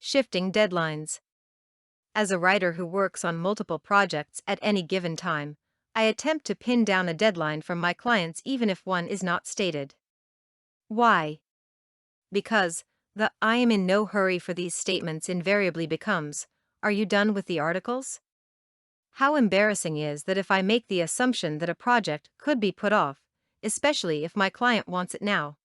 Shifting deadlines. As a writer who works on multiple projects at any given time, I attempt to pin down a deadline from my clients even if one is not stated. Why? Because the "I am in no hurry for these" statements invariably becomes, "Are you done with the articles?" How embarrassing is that if I make the assumption that a project could be put off, especially if my client wants it now?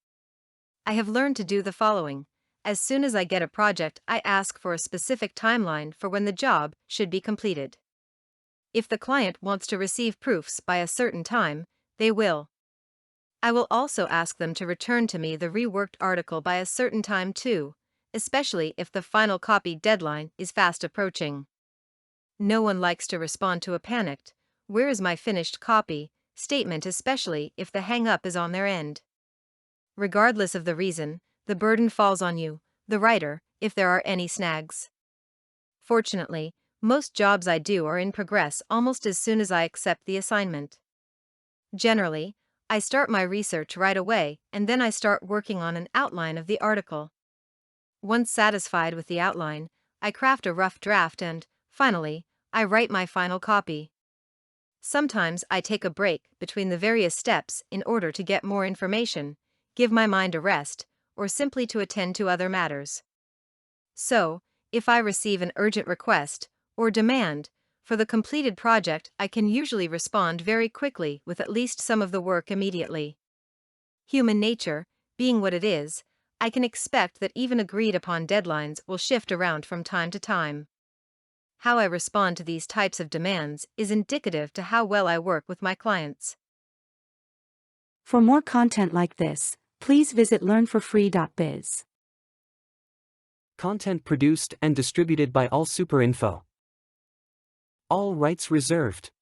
I have learned to do the following. As soon as I get a project, I ask for a specific timeline for when the job should be completed. If the client wants to receive proofs by a certain time, they will. I will also ask them to return to me the reworked article by a certain time too, especially if the final copy deadline is fast approaching. No one likes to respond to a panicked, "Where is my finished copy?" statement, especially if the hang-up is on their end. Regardless of the reason, the burden falls on you, the writer, if there are any snags. Fortunately, most jobs I do are in progress almost as soon as I accept the assignment. Generally, I start my research right away and then I start working on an outline of the article. Once satisfied with the outline, I craft a rough draft and, finally, I write my final copy. Sometimes I take a break between the various steps in order to get more information, give my mind a rest, or simply to attend to other matters. So, if I receive an urgent request or demand for the completed project, I can usually respond very quickly with at least some of the work immediately. Human nature, being what it is, I can expect that even agreed upon deadlines will shift around from time to time. How I respond to these types of demands is indicative to how well I work with my clients. For more content like this, please visit learnforfree.biz. Content produced and distributed by All Super Info. All rights reserved.